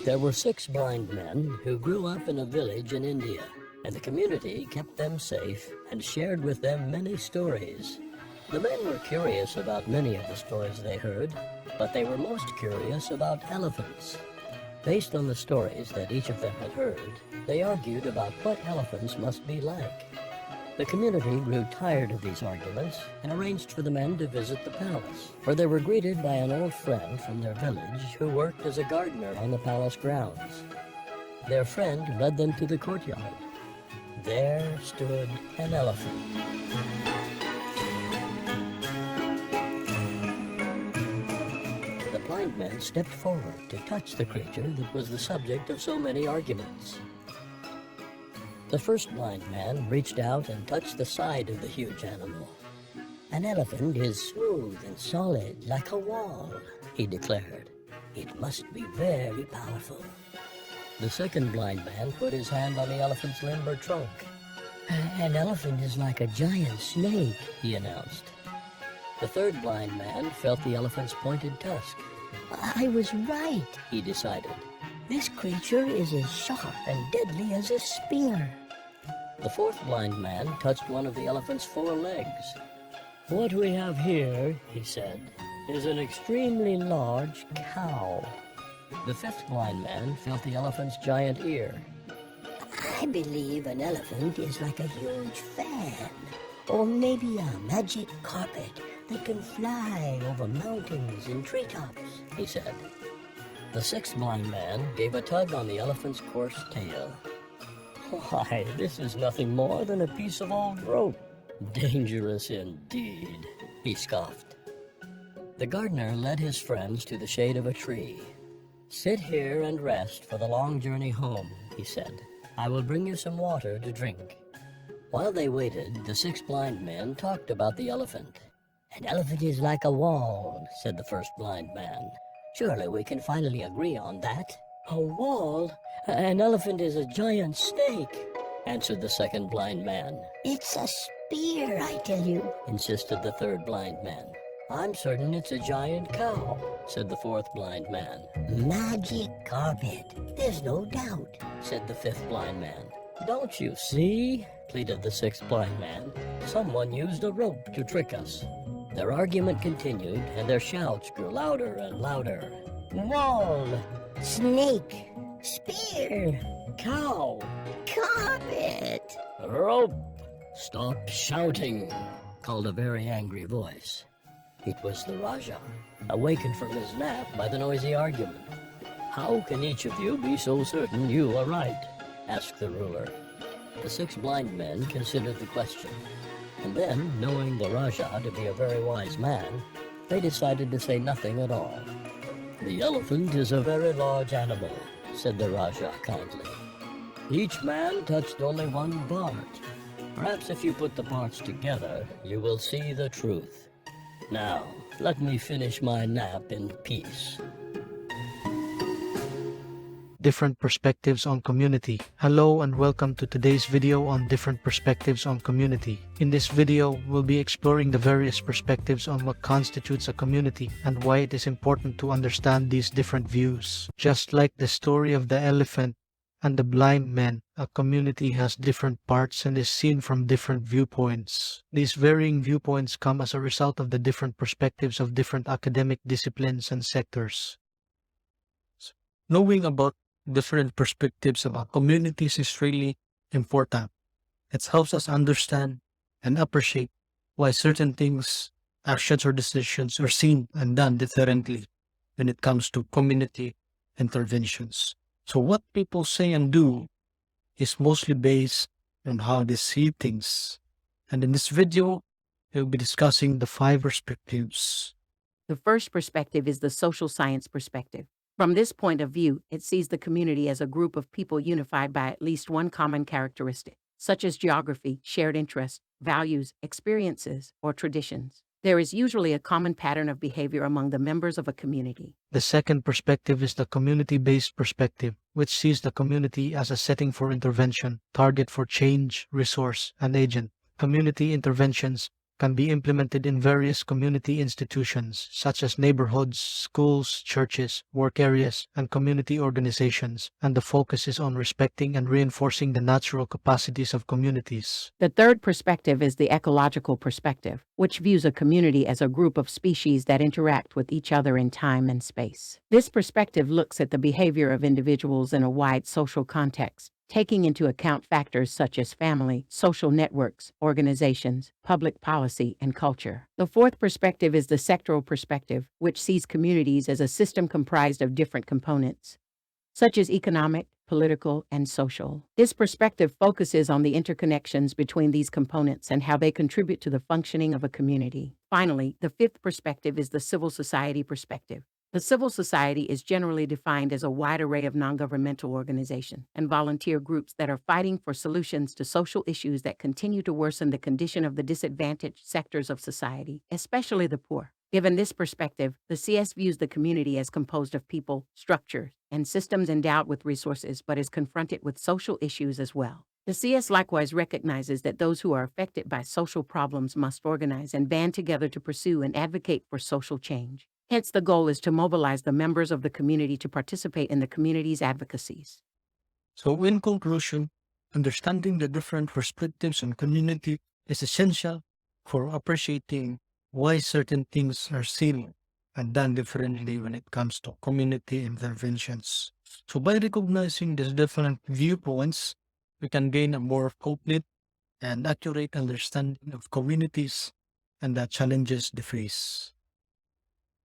There were 6 blind men who grew up in a village in India, and the community kept them safe and shared with them many stories. The men were curious about many of the stories they heard, but they were most curious about elephants. Based on the stories that each of them had heard, they argued about what elephants must be like. The community grew tired of these arguments and arranged for the men to visit the palace, where they were greeted by an old friend from their village who worked as a gardener on the palace grounds. Their friend led them to the courtyard. There stood an elephant. The blind men stepped forward to touch the creature that was the subject of so many arguments. The first blind man reached out and touched the side of the huge animal. "An elephant is smooth and solid like a wall," he declared. "It must be very powerful." The second blind man put his hand on the elephant's limber trunk. "An elephant is like a giant snake," he announced. The third blind man felt the elephant's pointed tusk. "I was right," he decided. "This creature is as sharp and deadly as a spear." The fourth blind man touched one of the elephant's 4 legs. "What we have here," he said, "is an extremely large cow." The fifth blind man felt the elephant's giant ear. "I believe an elephant is like a huge fan, or maybe a magic carpet that can fly over mountains and treetops," he said. The sixth blind man gave a tug on the elephant's coarse tail. "Why, this is nothing more than a piece of old rope. Dangerous indeed," he scoffed. The gardener led his friends to the shade of a tree. "Sit here and rest for the long journey home," he said. "I will bring you some water to drink." While they waited, the 6 blind men talked about the elephant. "An elephant is like a wall," said the first blind man. "Surely we can finally agree on that." "A wall? An elephant is a giant snake," answered the second blind man. "It's a spear, I tell you," insisted the third blind man. "I'm certain it's a giant cow," said the fourth blind man. "Magic carpet, there's no doubt," said the fifth blind man. "Don't you see?" pleaded the sixth blind man. "Someone used a rope to trick us." Their argument continued, and their shouts grew louder and louder. "Wall! Snake! Spear! Cow! Carpet! Rope! Stop shouting!" called a very angry voice. It was the Rajah, awakened from his nap by the noisy argument. "How can each of you be so certain you are right?" asked the ruler. The 6 blind men considered the question, and then, knowing the Rajah to be a very wise man, they decided to say nothing at all. "The elephant is a very large animal," said the Rajah kindly. "Each man touched only one part. Perhaps if you put the parts together, you will see the truth. Now, let me finish my nap in peace." Different perspectives on community. Hello and welcome to today's video on different perspectives on community. In this video, we'll be exploring the various perspectives on what constitutes a community and why it is important to understand these different views. Just like the story of the elephant and the blind men, a community has different parts and is seen from different viewpoints. These varying viewpoints come as a result of the different perspectives of different academic disciplines and sectors. Knowing about different perspectives about communities is really important. It helps us understand and appreciate why certain things, actions or decisions are seen and done differently when it comes to community interventions. So what people say and do is mostly based on how they see things. And in this video, we'll be discussing the 5 perspectives. The first perspective is the social science perspective. From this point of view, it sees the community as a group of people unified by at least one common characteristic, such as geography, shared interests, values, experiences, or traditions. There is usually a common pattern of behavior among the members of a community. The second perspective is the community-based perspective, which sees the community as a setting for intervention, target for change, resource, and agent. Community interventions can be implemented in various community institutions such as neighborhoods, schools, churches, work areas, and community organizations, and the focus is on respecting and reinforcing the natural capacities of communities. The third perspective is the ecological perspective, which views a community as a group of species that interact with each other in time and space. This perspective looks at the behavior of individuals in a wide social context, taking into account factors such as family, social networks, organizations, public policy, and culture. The fourth perspective is the sectoral perspective, which sees communities as a system comprised of different components, such as economic, political, and social. This perspective focuses on the interconnections between these components and how they contribute to the functioning of a community. Finally, the fifth perspective is the civil society perspective. The civil society is generally defined as a wide array of non-governmental organizations and volunteer groups that are fighting for solutions to social issues that continue to worsen the condition of the disadvantaged sectors of society, especially the poor. Given this perspective, the CS views the community as composed of people, structures, and systems endowed with resources, but is confronted with social issues as well. The CS likewise recognizes that those who are affected by social problems must organize and band together to pursue and advocate for social change. Hence, the goal is to mobilize the members of the community to participate in the community's advocacies. So in conclusion, understanding the different perspectives on community is essential for appreciating why certain things are seen and done differently when it comes to community interventions. So by recognizing these different viewpoints, we can gain a more complete and accurate understanding of communities and the challenges they face.